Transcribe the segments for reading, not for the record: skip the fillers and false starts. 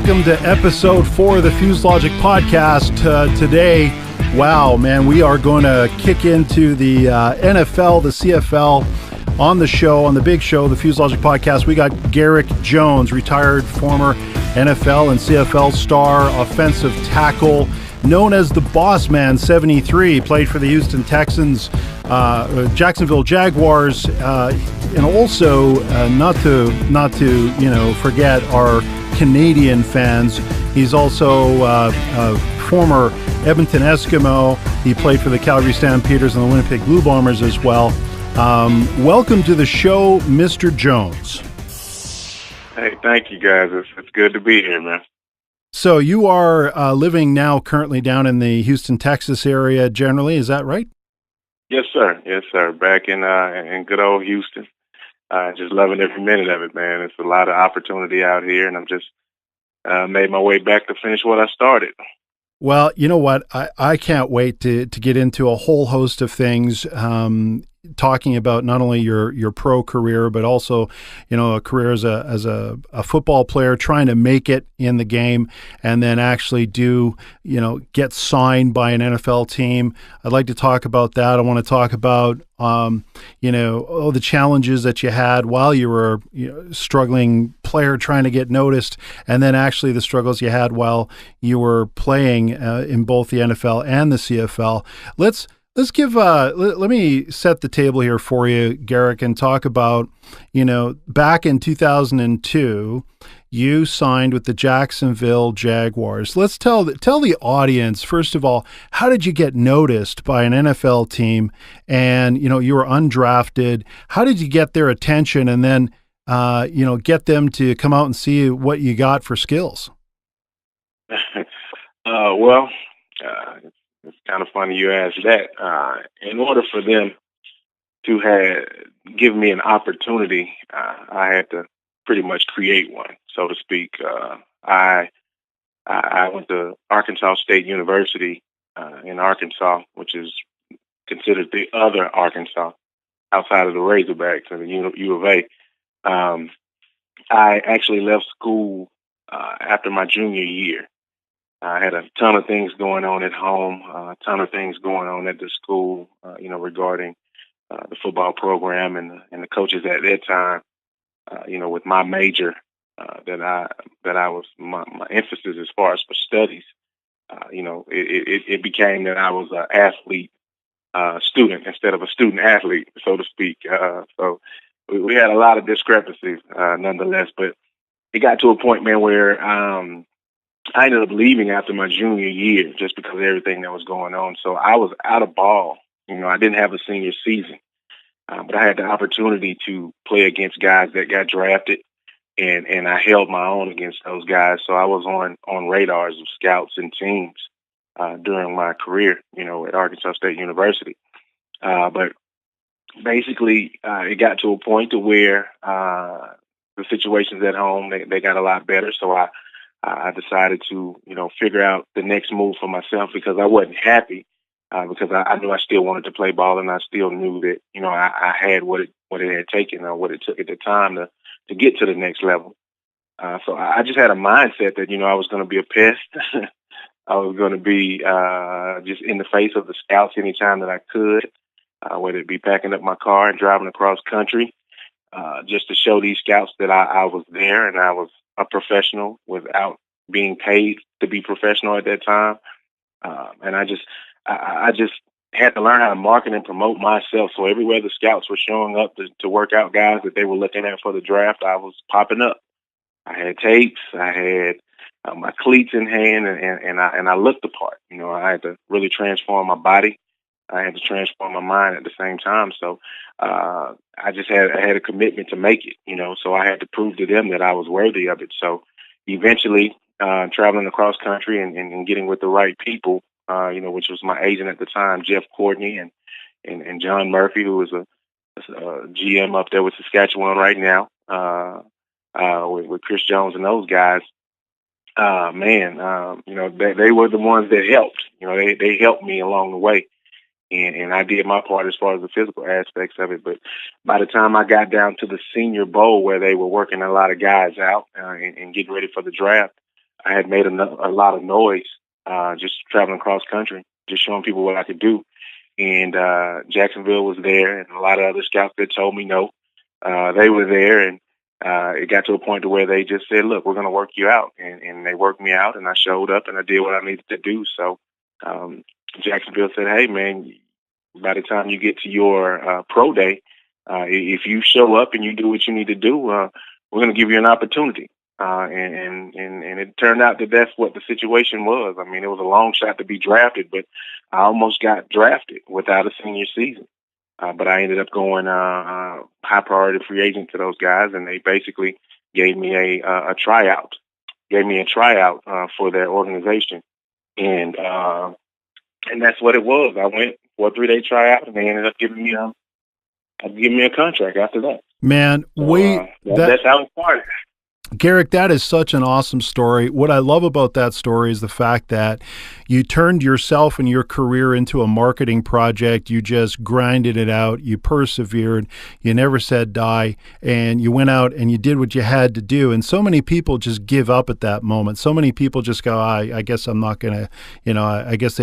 welcome to episode 4 of the Fusedlogic podcast. Today, wow, man, we are going to kick into the NFL, the CFL on the show, on the big show, the Fusedlogic podcast. We got Garrick Jones, retired former NFL and CFL star, offensive tackle, known as the Boss Man 73, played for the Houston Texans, Jacksonville Jaguars, and also not to forget our Canadian fans. He's also a former Edmonton Eskimo. He played for the Calgary Stampeders and the Winnipeg Blue Bombers as well. Welcome to the show, Mr. Jones. Hey, thank you, guys. It's good to be here, man. So you are living now currently down in the Houston, Texas area generally, is that right? Yes, sir. Yes, sir. Back in good old Houston. Just loving every minute of it, man. It's a lot of opportunity out here, and I'm just made my way back to finish what I started. Well, you know what? I can't wait to get into a whole host of things, talking about not only your pro career, but also, a career as a football player, trying to make it in the game, and then actually get signed by an NFL team. I'd like to talk about that. I want to talk about the challenges that you had while you were struggling player trying to get noticed, and then actually the struggles you had while you were playing in both the NFL and the CFL. Let's give, let me set the table here for you, Garrick, and talk about, back in 2002, you signed with the Jacksonville Jaguars. Let's tell the audience, first of all, how did you get noticed by an NFL team? And, you were undrafted. How did you get their attention and then, get them to come out and see what you got for skills? It's kind of funny you asked that. In order for them to give me an opportunity, I had to pretty much create one, so to speak. I went to Arkansas State University in Arkansas, which is considered the other Arkansas outside of the Razorbacks and the U of A. I actually left school after my junior year. I had a ton of things going on at home, a ton of things going on at the school, regarding the football program and the coaches at that time. With my major that I was my emphasis as far as for studies. It became that I was an athlete student instead of a student athlete, so to speak. So we had a lot of discrepancies, nonetheless. But it got to a point, man, where I ended up leaving after my junior year just because of everything that was going on. So I was out of ball. I didn't have a senior season, but I had the opportunity to play against guys that got drafted, and I held my own against those guys. So I was on radars of scouts and teams during my career, at Arkansas State University. But basically, it got to a point to where the situations at home, they got a lot better. So I decided to, figure out the next move for myself because I wasn't happy because I knew I still wanted to play ball, and I still knew that, I had what it had taken or what it took at the time to get to the next level. So I just had a mindset that, I was going to be a pest. I was going to be just in the face of the scouts anytime that I could, whether it be packing up my car and driving across country, just to show these scouts that I was there and I was a professional without being paid to be professional at that time. And I just had to learn how to market and promote myself. So everywhere the scouts were showing up to work out guys that they were looking at for the draft, I was popping up. I had tapes, I had my cleats in hand, and I looked the part. I had to really transform my body. I had to transform my mind at the same time. So I had a commitment to make it, so I had to prove to them that I was worthy of it. So eventually traveling across country and getting with the right people, which was my agent at the time, Jeff Courtney and John Murphy, who was a GM up there with Saskatchewan right now, with Chris Jones and those guys. They were the ones that helped. They helped me along the way. And I did my part as far as the physical aspects of it. But by the time I got down to the Senior Bowl, where they were working a lot of guys out and getting ready for the draft, I had made a lot of noise, just traveling across country, just showing people what I could do. And Jacksonville was there, and a lot of other scouts that told me no. They were there, and it got to a point to where they just said, "Look, we're going to work you out," and they worked me out, and I showed up, and I did what I needed to do. So Jacksonville said, "Hey, man, by the time you get to your pro day, if you show up and you do what you need to do, we're going to give you an opportunity." And it turned out that that's what the situation was. I mean, it was a long shot to be drafted, but I almost got drafted without a senior season. But I ended up going high priority free agent to those guys, and they basically gave me a tryout, for their organization, and that's what it was. I went for a 3-day tryout, and they ended up giving me a contract after that. Man, So, that's how it started. Garrick, that is such an awesome story. What I love about that story is the fact that you turned yourself and your career into a marketing project. You just grinded it out. You persevered. You never said die. And you went out and you did what you had to do. And so many people just give up at that moment. So many people just go, I guess I'm not going to, I guess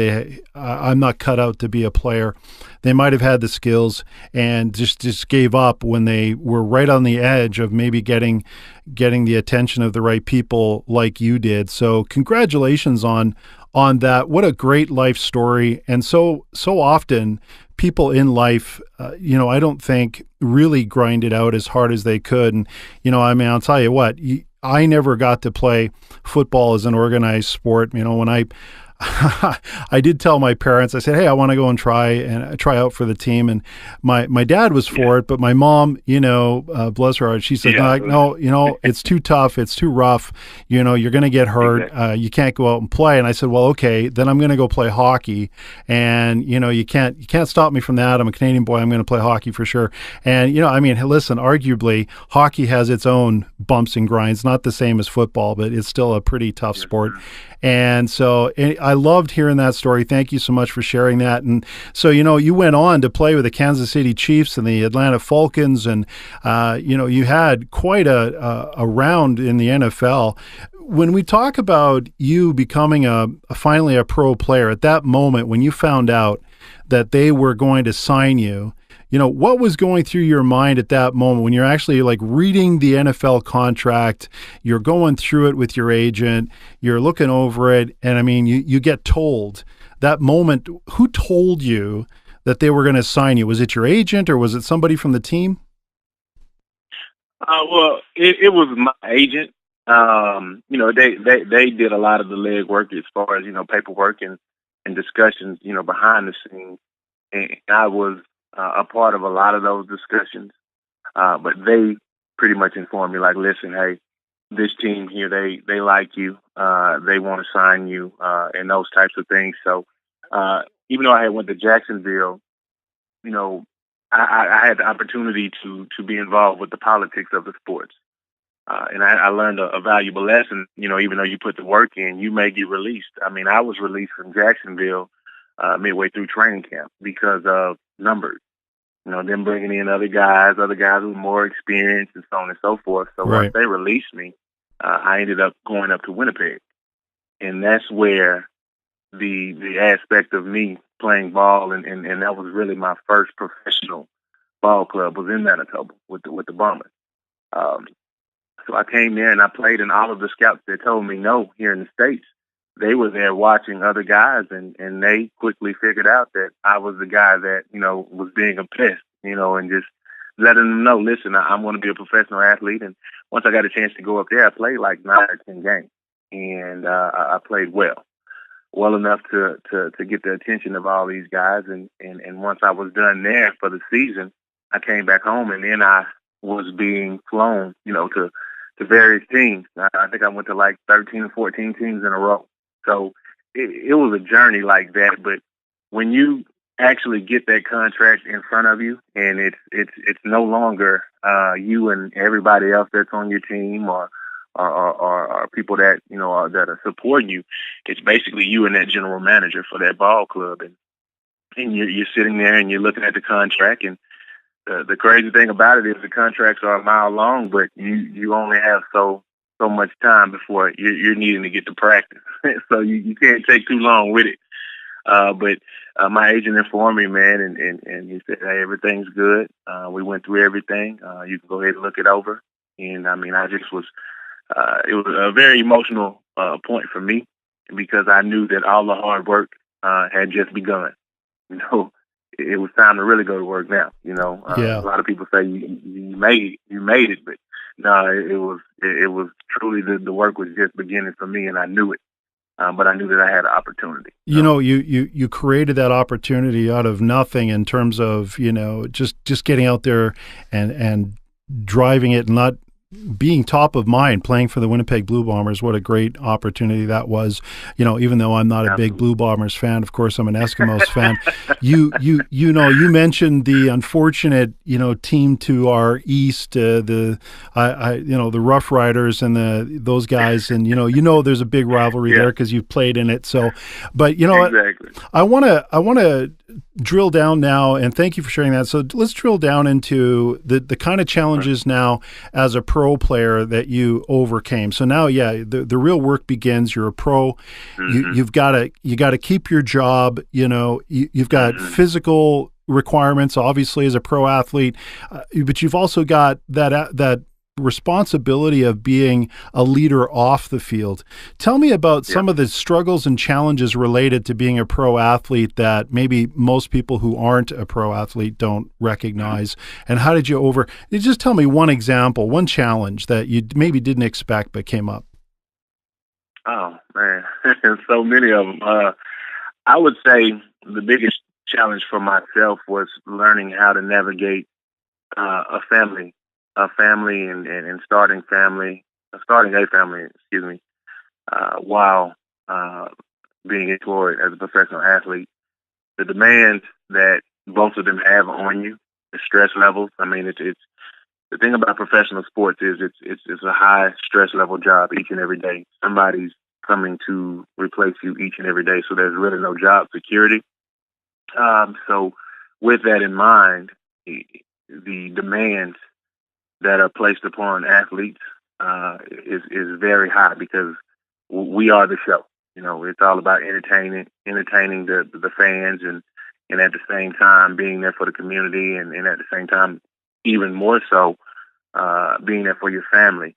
I'm not cut out to be a player. They might have had the skills and just gave up when they were right on the edge of maybe getting the attention of the right people like you did. So congratulations on that. What a great life story. And so often people in life, I don't think really grind it out as hard as they could. And, I mean, I'll tell you what, I never got to play football as an organized sport. When I did tell my parents, I said, "Hey, I want to go and try out for the team." And my dad was for it, but my mom, bless her heart, she said, "No, it's too tough. It's too rough. You're going to get hurt. Exactly. You can't go out and play." And I said, "Well, okay, then I'm going to go play hockey. And, you can't stop me from that. I'm a Canadian boy. I'm going to play hockey for sure." And, I mean, listen, arguably hockey has its own bumps and grinds, not the same as football, but it's still a pretty tough sport. And so I loved hearing that story. Thank you so much for sharing that. And so, you went on to play with the Kansas City Chiefs and the Atlanta Falcons, and, you had quite a round in the NFL. When we talk about you becoming finally a pro player, at that moment when you found out that they were going to sign you, what was going through your mind at that moment when you're actually like reading the NFL contract, you're going through it with your agent, you're looking over it, and I mean, you get told that moment, who told you that they were going to sign you? Was it your agent or was it somebody from the team? Well, it was my agent. They did a lot of the legwork as far as, paperwork and discussions, behind the scenes. And I was a part of a lot of those discussions. But they pretty much informed me, like, "Listen, hey, this team here, they like you. They want to sign you," and those types of things. So even though I had went to Jacksonville, I had the opportunity to be involved with the politics of the sports. And I learned a valuable lesson. Even though you put the work in, you may get released. I mean, I was released from Jacksonville midway through training camp because of numbers. Them bringing in other guys with more experience and so on and so forth. So Right. Once they released me, I ended up going up to Winnipeg. And that's where the aspect of me playing ball and that was really my first professional ball club was in Manitoba with the Bombers. So I came there and I played, and all of the scouts that told me no here in the States, they were there watching other guys, and they quickly figured out that I was the guy that, was being a pest, and just letting them know, "Listen, I'm going to be a professional athlete." And once I got a chance to go up there, I played like 9 or 10 games, and I played well enough to get the attention of all these guys. And once I was done there for the season, I came back home, and then I was being flown, to various teams. I think I went to like 13 or 14 teams in a row. So it was a journey like that. But when you actually get that contract in front of you, and it's no longer you and everybody else that's on your team or people that that are supporting you, it's basically you and that general manager for that ball club, and you're sitting there and you're looking at the contract. And the crazy thing about it is the contracts are a mile long, but you only have so so much time before you're needing to get to practice. So you can't take too long with it. But my agent informed me, man, and he said, hey, everything's good. We went through everything. You can go ahead and look it over. And I mean, I just was, it was a very emotional point for me because I knew that all the hard work had just begun. You know, it was time to really go to work now. You know, Yeah. a lot of people say you made it, but no, it was truly the work was just beginning for me, and I knew it. But I knew that I had an opportunity. You know, you created that opportunity out of nothing in terms of, you know, just getting out there and driving it and not being top of mind, playing for the Winnipeg Blue Bombers. What a great opportunity that was. You know, even though I'm not a big Blue Bombers fan, of course I'm an Eskimos fan. You know, you mentioned the unfortunate, you know, team to our east, the Rough Riders and those guys, and you know there's a big rivalry there because you've played in it. So, but you know, exactly. I want to drill down now, and thank you for sharing that. So let's drill down into the kind of challenges now as a pro player that you overcame. So now, yeah, the real work begins. You're a pro. You've got to keep your job. You know, you've got physical requirements, obviously, as a pro athlete, but you've also got that responsibility of being a leader off the field. Tell me about some of the struggles and challenges related to being a pro athlete that maybe most people who aren't a pro athlete don't recognize. And how did you just tell me one example, one challenge that you maybe didn't expect but came up. Oh man, so many of them. I would say the biggest challenge for myself was learning how to navigate a family and starting a family, excuse me, while being employed as a professional athlete. The demands that both of them have on you, the stress levels. I mean, it's the thing about professional sports is it's a high stress level job each and every day. Somebody's coming to replace you each and every day, so there's really no job security. So with that in mind, the demands that are placed upon athletes is very high because we are the show. You know, it's all about entertaining the fans and at the same time being there for the community and at the same time even more so being there for your family.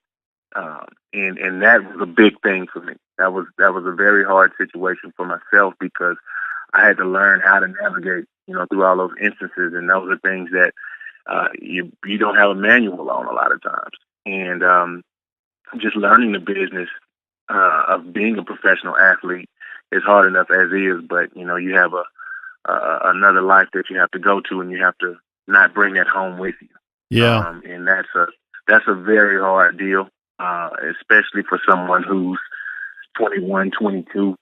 And that was a big thing for me. That was a very hard situation for myself because I had to learn how to navigate, you know, through all those instances, and those are things that you don't have a manual on a lot of times. And just learning the business of being a professional athlete is hard enough as is, but you know, you have another life that you have to go to, and you have to not bring that home with you. Yeah. And that's a very hard deal, especially for someone who's 21, 22,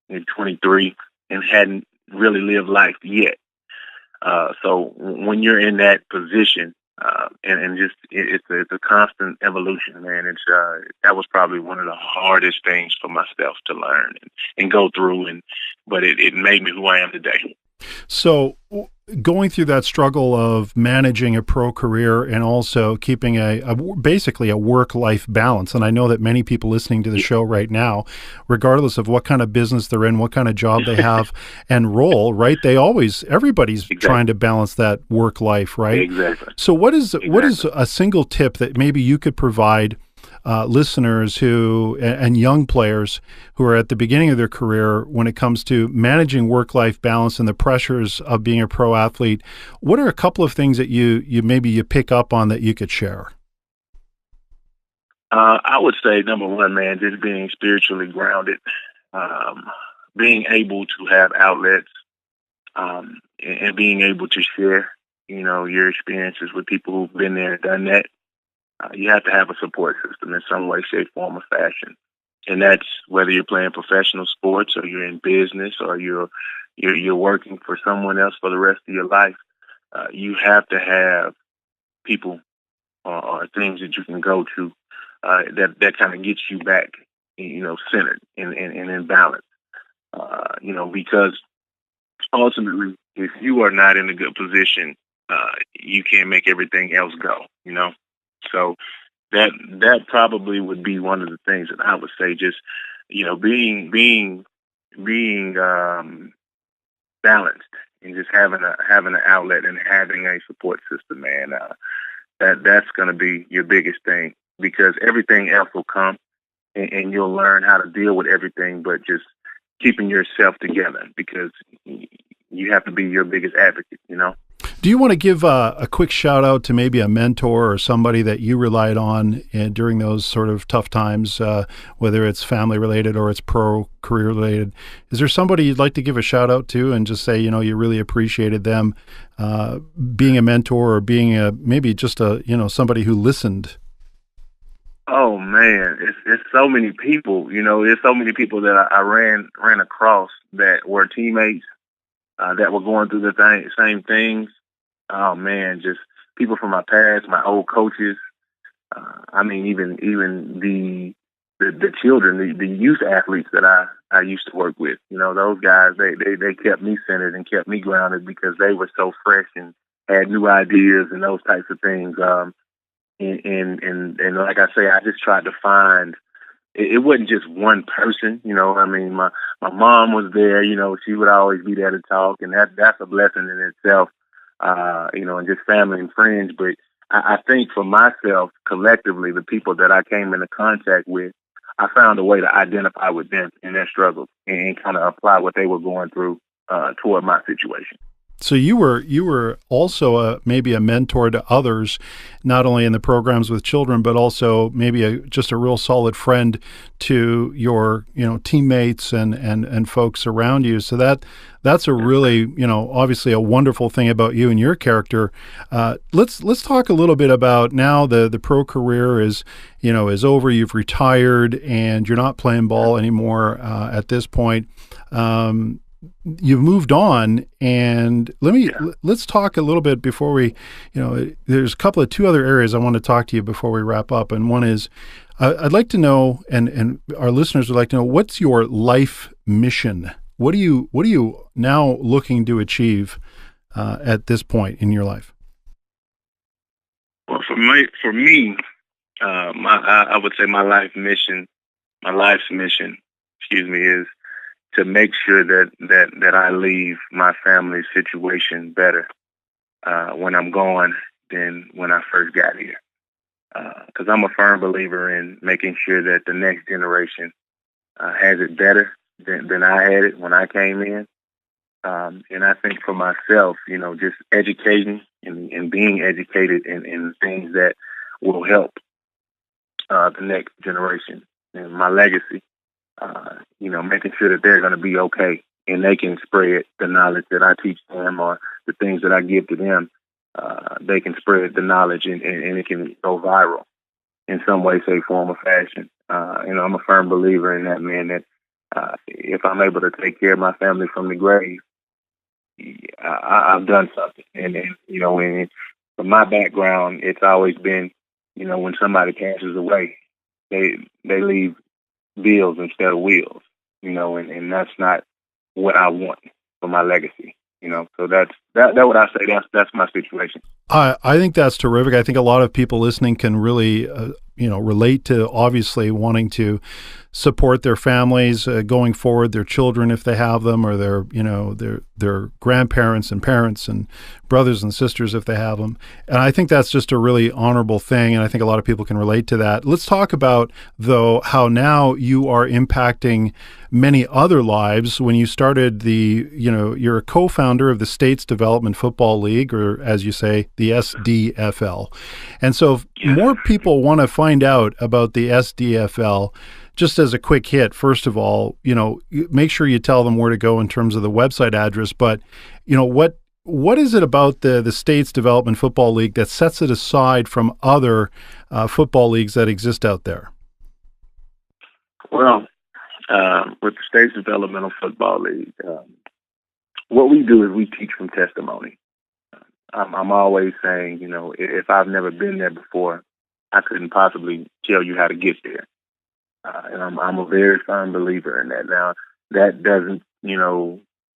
and 23 and hadn't really lived life yet. So when you're in that position, and just it's a constant evolution, man. That was probably one of the hardest things for myself to learn and go through, but it made me who I am today. So going through that struggle of managing a pro career and also keeping basically a work-life balance. And I know that many people listening to the show right now, regardless of what kind of business they're in, what kind of job they have and role, right? Everybody's trying to balance that work life, right? Exactly. So what is a single tip that maybe you could provide listeners and young players who are at the beginning of their career when it comes to managing work-life balance and the pressures of being a pro athlete? What are a couple of things that you pick up on that you could share? I would say number one, man, just being spiritually grounded, being able to have outlets, and being able to share, you know, your experiences with people who've been there and done that. You have to have a support system in some way, shape, form, or fashion. And that's whether you're playing professional sports or you're in business or you're working for someone else for the rest of your life. You have to have people or things that you can go to that kind of gets you back, you know, centered and in balance. You know, because ultimately, if you are not in a good position, you can't make everything else go, you know? So that probably would be one of the things that I would say. Just being balanced and just having an outlet and having a support system, man. That's going to be your biggest thing, because everything else will come, and you'll learn how to deal with everything. But just keeping yourself together, because you have to be your biggest advocate. Do you want to give a quick shout out to maybe a mentor or somebody that you relied on during those sort of tough times, whether it's family related or it's pro career related? Is there somebody you'd like to give a shout out to and just say, you really appreciated them being a mentor, or being maybe just somebody who listened? Oh man, it's so many people. There's so many people that I ran across that were teammates that were going through the same things. Oh man, just people from my past, my old coaches. Even the children, the youth athletes that I used to work with. Those guys, they kept me centered and kept me grounded, because they were so fresh and had new ideas and those types of things. And like I say, I just tried to find. It wasn't just one person. My mom was there. She would always be there to talk, and that's a blessing in itself. And just family and friends. But I think for myself, collectively, the people that I came into contact with, I found a way to identify with them and their struggles, and kind of apply what they were going through toward my situation. So you were also maybe a mentor to others, not only in the programs with children, but also maybe just a real solid friend to your teammates and folks around you. So that's a really obviously a wonderful thing about you and your character. Let's talk a little bit about now the pro career is over. You've retired and you're not playing ball anymore at this point. You've moved on, and let's talk a little bit before we, there's two other areas I want to talk to you before we wrap up. And one is, I'd like to know, and our listeners would like to know, what's your life mission? What are you now looking to achieve at this point in your life? Well, for me, I would say my life's mission, is to make sure that I leave my family's situation better when I'm gone than when I first got here. Because I'm a firm believer in making sure that the next generation has it better than I had it when I came in. And I think for myself, just educating and being educated in things that will help the next generation and my legacy. Making sure that they're going to be okay, and they can spread the knowledge that I teach them, or the things that I give to them. They can spread the knowledge, and it can go viral in some way, shape, form, or fashion. I'm a firm believer in that, man, that if I'm able to take care of my family from the grave, I've done something. And from my background, it's always been, when somebody passes away, they leave bills instead of wheels, and that's not what I want for my legacy, so that's what I say. That's my situation. I think that's terrific. I think a lot of people listening can really, relate to obviously wanting to support their families going forward, their children if they have them, or their grandparents and parents and brothers and sisters if they have them. And I think that's just a really honorable thing, and I think a lot of people can relate to that. Let's talk about, though, how now you are impacting many other lives. When you started you're a co-founder of the States Development Football League, or as you say, the SDFL. And so if more people want to find out about the SDFL, just as a quick hit, first of all, make sure you tell them where to go in terms of the website address. But, what is it about the States Development Football League that sets it aside from other football leagues that exist out there? Well, with the States Developmental Football League, what we do is we teach from testimony. I'm always saying, if I've never been there before, I couldn't possibly tell you how to get there. And I'm a very firm believer in that. Now, that doesn't,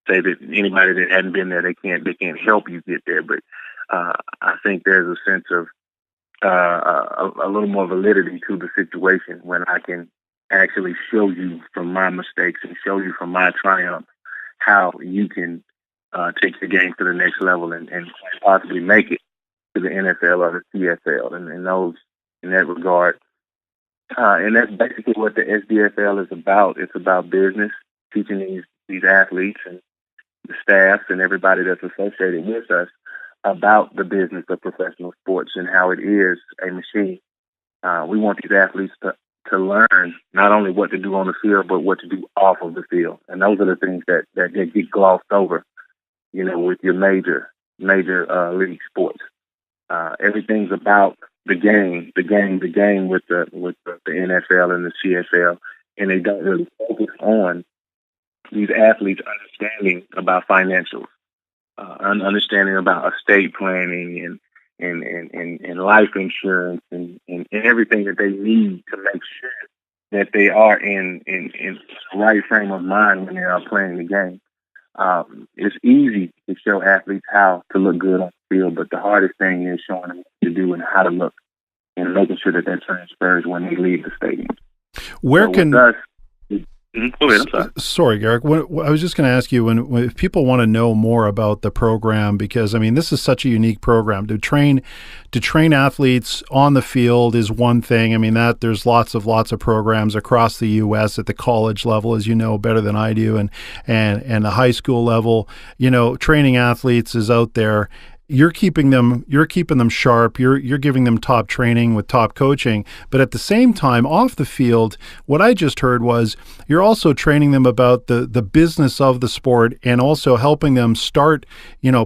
say that anybody that hadn't been there, they can't help you get there. But I think there's a sense of a little more validity to the situation when I can actually show you from my mistakes and show you from my triumph how you can take your game to the next level and possibly make it to the NFL or the CFL and in that regard. And that's basically what the SDFL is about. It's about business, teaching these athletes and the staff and everybody that's associated with us about the business of professional sports and how it is a machine. We want these athletes to learn not only what to do on the field, but what to do off of the field. And those are the things that get glossed over, with your major league sports. Everything's about the game with the NFL and the CFL, and they don't really focus on these athletes understanding about financials, understanding about estate planning and life insurance and everything that they need to make sure that they are in the right frame of mind when they are playing the game. It's easy to show athletes how to look good on the field, but the hardest thing is showing them what to do and how to look and making sure that transfers when they leave the stadium. Where so can... Go ahead, I'm sorry, Garrick. I was just going to ask you, if people want to know more about the program, because this is such a unique program. To train athletes on the field is one thing. That there's lots of programs across the U.S. at the college level, as you know better than I do, and the high school level. Training athletes is out there. You're keeping them sharp. You're giving them top training with top coaching. But at the same time, off the field, what I just heard was you're also training them about the business of the sport and also helping them start,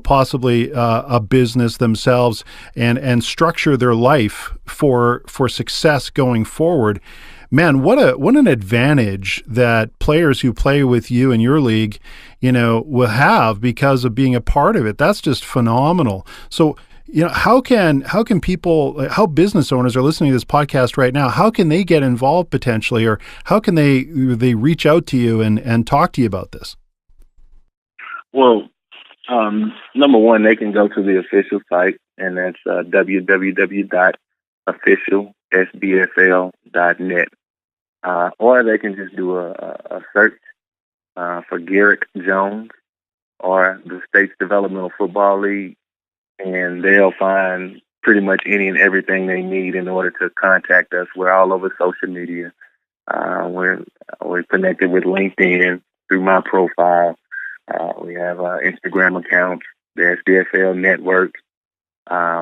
possibly a business themselves and structure their life for success going forward. Man, what an advantage that players who play with you in your league, will have because of being a part of it. That's just phenomenal. So, how can people, how business owners are listening to this podcast right now, how can they get involved potentially, or how can they reach out to you and talk to you about this? Well, number one, they can go to the official site, and that's www.officialsdfl.net. Or they can just do a search for Garrick Jones or the State's Developmental Football League, and they'll find pretty much any and everything they need in order to contact us. We're all over social media. We're connected with LinkedIn through my profile. We have Instagram accounts, the SDFL Network.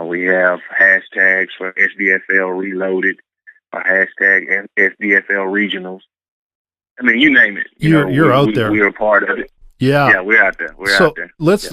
We have hashtags for SDFL Reloaded or hashtag SDFL Regionals. You name it. You're out there. We're a part of it. Yeah, we're out there. We're out there. Let's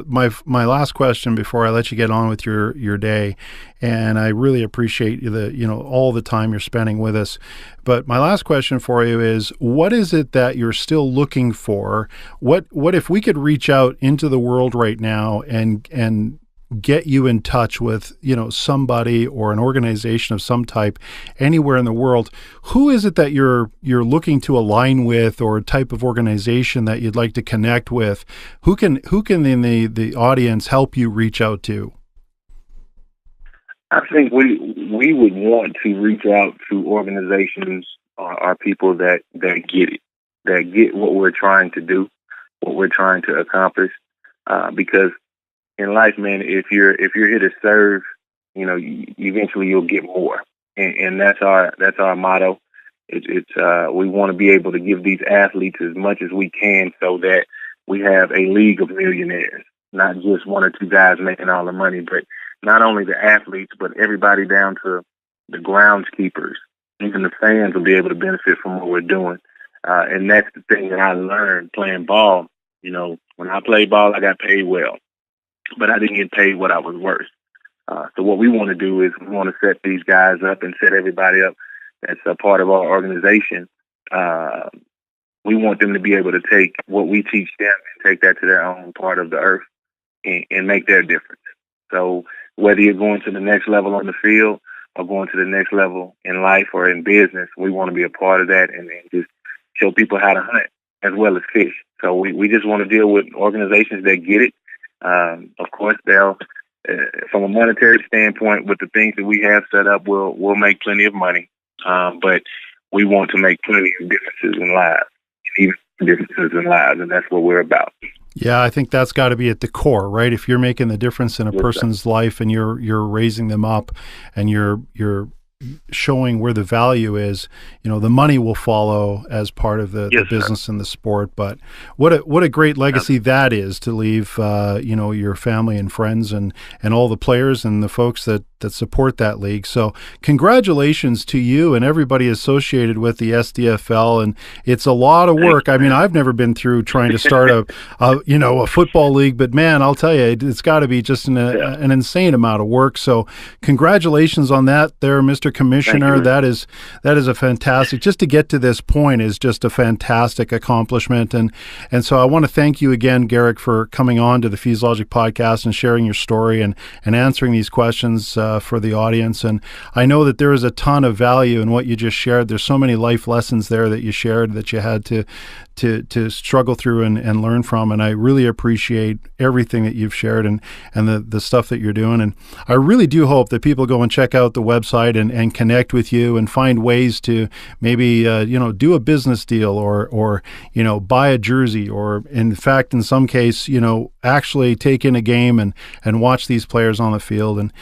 my last question before I let you get on with your day, and I really appreciate all the time you're spending with us. But my last question for you is, what is it that you're still looking for? What if we could reach out into the world right now and get you in touch with somebody or an organization of some type anywhere in the world? Who is it that you're looking to align with, or a type of organization that you'd like to connect with? Who can in the audience help you reach out to? I think we would want to reach out to organizations or people that get it, that get what we're trying to do, what we're trying to accomplish, because in life, man, if you're here to serve, eventually you'll get more, and that's our motto. It's we want to be able to give these athletes as much as we can, so that we have a league of millionaires, not just one or two guys making all the money, but not only the athletes, but everybody down to the groundskeepers, even the fans will be able to benefit from what we're doing. And that's the thing that I learned playing ball. When I played ball, I got paid well, but I didn't get paid what I was worth. So what we want to do is we want to set these guys up and set everybody up that's a part of our organization. We want them to be able to take what we teach them and take that to their own part of the earth and make their difference. So whether you're going to the next level on the field or going to the next level in life or in business, we want to be a part of that and just show people how to hunt as well as fish. So we just want to deal with organizations that get it. Of course, they'll from a monetary standpoint, with the things that we have set up, we'll make plenty of money. But we want to make plenty of differences in lives, even differences in lives, and that's what we're about. Yeah, I think that's got to be at the core, right? If you're making the difference in a person's life and you're raising them up and you're showing where the value is, the money will follow as part of the business and the sport. But what a great legacy that is to leave, your family and friends and all the players and the folks that support that league. So congratulations to you and everybody associated with the SDFL. And it's a lot of work. I mean, I've never been through trying to start a football league, but man, I'll tell you, it's got to be just an insane amount of work. So congratulations on that there, Mr. Commissioner. That is a fantastic, just to get to this point is just a fantastic accomplishment. And so I want to thank you again, Garrick, for coming on to the Fusedlogic podcast and sharing your story and answering these questions for the audience. And I know that there is a ton of value in what you just shared. There's so many life lessons there that you shared that you had to struggle through and learn from. And I really appreciate everything that you've shared and the stuff that you're doing. And I really do hope that people go and check out the website and connect with you and find ways to maybe, do a business deal or buy a jersey, or in fact, in some case, actually take in a game and watch these players on the field. And,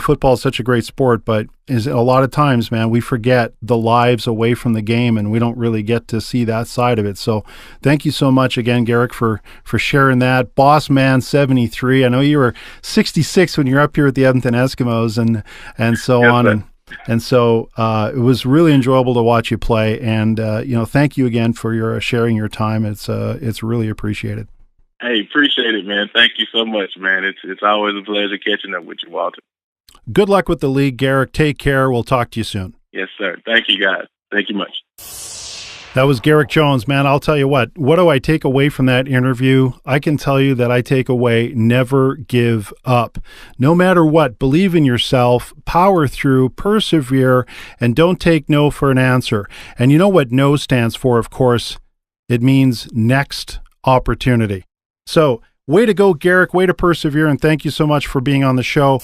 football is such a great sport, but a lot of times, man, we forget the lives away from the game and we don't really get to see that side of it. So thank you so much again, Garrick, for sharing that. Boss Man 73. I know you were 66 when you're up here at the Edmonton Eskimos and so on. And so it was really enjoyable to watch you play. And, thank you again for your sharing your time. It's really appreciated. Hey, appreciate it, man. Thank you so much, man. It's always a pleasure catching up with you, Walter. Good luck with the league, Garrick. Take care. We'll talk to you soon. Yes, sir. Thank you, guys. Thank you much. That was Garrick Jones, man. I'll tell you what do I take away from that interview? I can tell you that I take away never give up. No matter what, believe in yourself, power through, persevere, and don't take no for an answer. And you know what no stands for, of course? It means next opportunity. So way to go, Garrick. Way to persevere, and thank you so much for being on the show.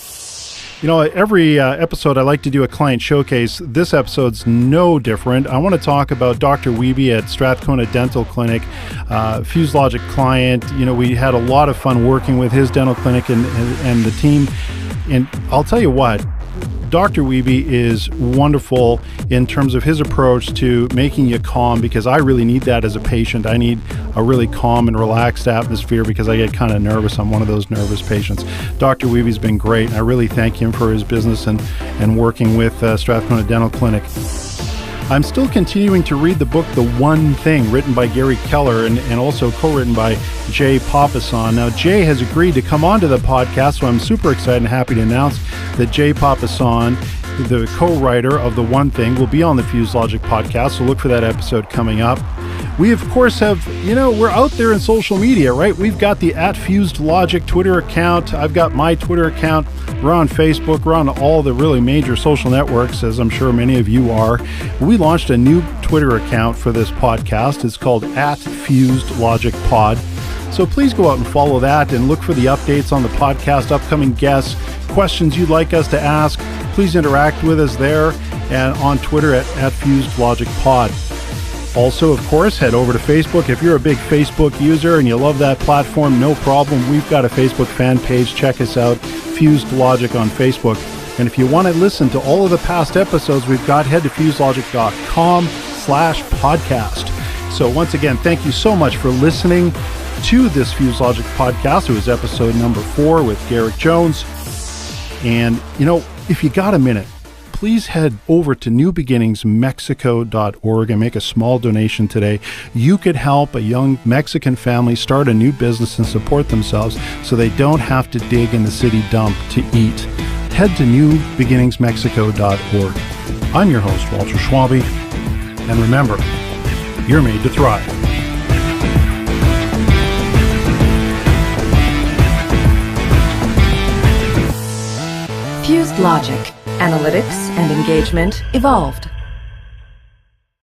Every episode I like to do a client showcase. This episode's no different. I want to talk about Dr. Wiebe at Strathcona Dental Clinic, Fusedlogic client. We had a lot of fun working with his dental clinic and the team. And I'll tell you what, Dr. Wiebe is wonderful in terms of his approach to making you calm, because I really need that as a patient. I need a really calm and relaxed atmosphere because I get kind of nervous. I'm one of those nervous patients. Dr. Wiebe's been great, and I really thank him for his business and working with Strathcona Dental Clinic. I'm still continuing to read the book The One Thing, written by Gary Keller and also co-written by Jay Papasan. Now, Jay has agreed to come onto the podcast, so I'm super excited and happy to announce that Jay Papasan, the co-writer of The One Thing, will be on the Fusedlogic podcast, so look for that episode coming up. We, of course, have, we're out there in social media, right? We've got the @Fusedlogic Twitter account. I've got my Twitter account. We're on Facebook. We're on all the really major social networks, as I'm sure many of you are. We launched a new Twitter account for this podcast. It's called @FusedLogicPod. So please go out and follow that and look for the updates on the podcast, upcoming guests, questions you'd like us to ask. Please interact with us there and on Twitter at FusedLogicPod. Also, of course, head over to Facebook. If you're a big Facebook user and you love that platform, no problem. We've got a Facebook fan page. Check us out, Fusedlogic on Facebook. And if you want to listen to all of the past episodes we've got, head to fusedlogic.com/podcast. So once again, thank you so much for listening to this Fusedlogic podcast. It was episode number 4 with Garrick Jones. And, if you got a minute, please head over to newbeginningsmexico.org and make a small donation today. You could help a young Mexican family start a new business and support themselves so they don't have to dig in the city dump to eat. Head to newbeginningsmexico.org. I'm your host, Walter Schwabe, and remember, you're made to thrive. Fusedlogic. Analytics and engagement evolved.